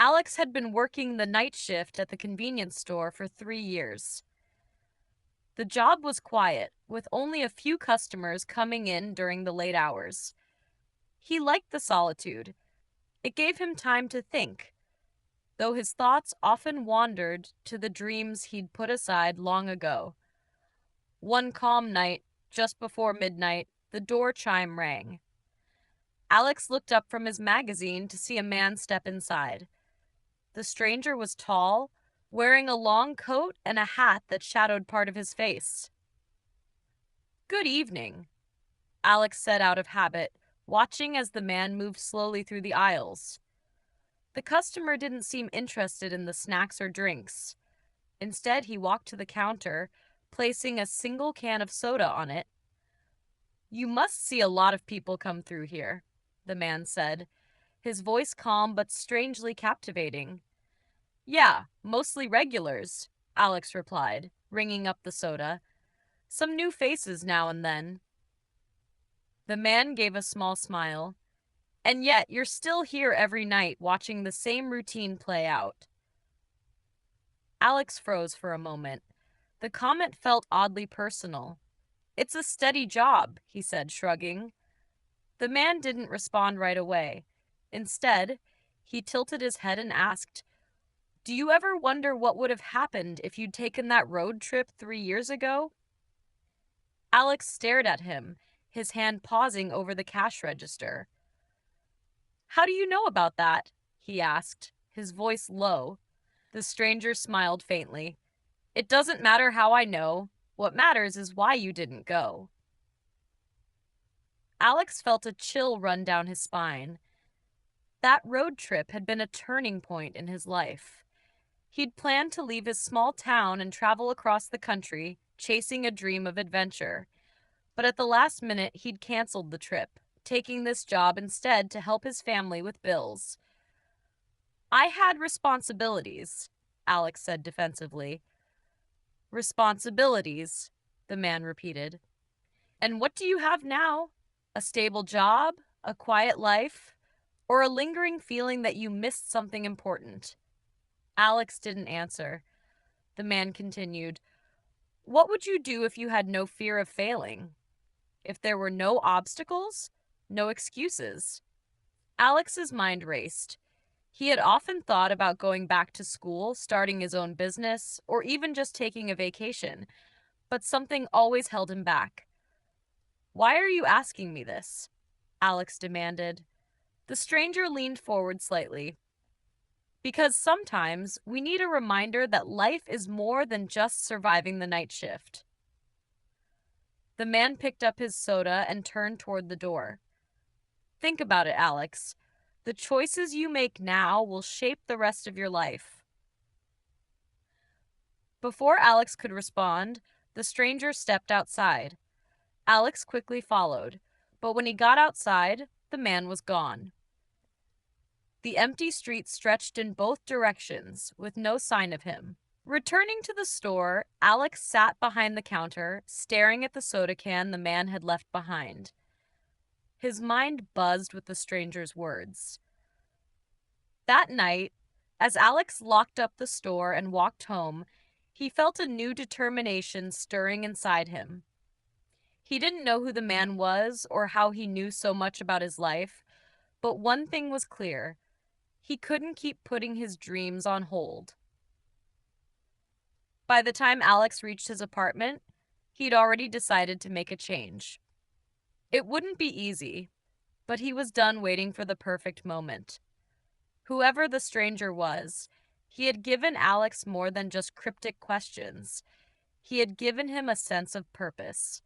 Alex had been working the night shift at the convenience store for 3 years. The job was quiet, with only a few customers coming in during the late hours. He liked the solitude. It gave him time to think, though his thoughts often wandered to the dreams he'd put aside long ago. One calm night, just before midnight, the door chime rang. Alex looked up from his magazine to see a man step inside. The stranger was tall, wearing a long coat and a hat that shadowed part of his face. "Good evening," Alex said out of habit, watching as the man moved slowly through the aisles. The customer didn't seem interested in the snacks or drinks. Instead, he walked to the counter, placing a single can of soda on it. "You must see a lot of people come through here," the man said, his voice calm but strangely captivating. "Yeah, mostly regulars," Alex replied, ringing up the soda. "Some new faces now and then." The man gave a small smile. "And yet, you're still here every night watching the same routine play out." Alex froze for a moment. The comment felt oddly personal. "It's a steady job," he said, shrugging. The man didn't respond right away. Instead, he tilted his head and asked, "Do you ever wonder what would have happened if you'd taken that road trip 3 years ago?" Alex stared at him, his hand pausing over the cash register. "How do you know about that?" he asked, his voice low. The stranger smiled faintly. "It doesn't matter how I know. What matters is why you didn't go." Alex felt a chill run down his spine. That road trip had been a turning point in his life. He'd planned to leave his small town and travel across the country, chasing a dream of adventure. But at the last minute, he'd canceled the trip, taking this job instead to help his family with bills. "I had responsibilities," Alex said defensively. "Responsibilities," the man repeated. "And what do you have now? A stable job? A quiet life? Or a lingering feeling that you missed something important?" Alex didn't answer. The man continued, "What would you do if you had no fear of failing? If there were no obstacles? No excuses?" Alex's mind raced. He had often thought about going back to school, starting his own business, or even just taking a vacation, but something always held him back. "Why are you asking me this?" Alex demanded. The stranger leaned forward slightly. "Because sometimes we need a reminder that life is more than just surviving the night shift." The man picked up his soda and turned toward the door. "Think about it, Alex. The choices you make now will shape the rest of your life." Before Alex could respond, the stranger stepped outside. Alex quickly followed, but when he got outside, the man was gone. The empty street stretched in both directions, with no sign of him. Returning to the store, Alex sat behind the counter, staring at the soda can the man had left behind. His mind buzzed with the stranger's words. That night, as Alex locked up the store and walked home, he felt a new determination stirring inside him. He didn't know who the man was or how he knew so much about his life, but one thing was clear. He couldn't keep putting his dreams on hold. By the time Alex reached his apartment, he'd already decided to make a change. It wouldn't be easy, but he was done waiting for the perfect moment. Whoever the stranger was, he had given Alex more than just cryptic questions. He had given him a sense of purpose.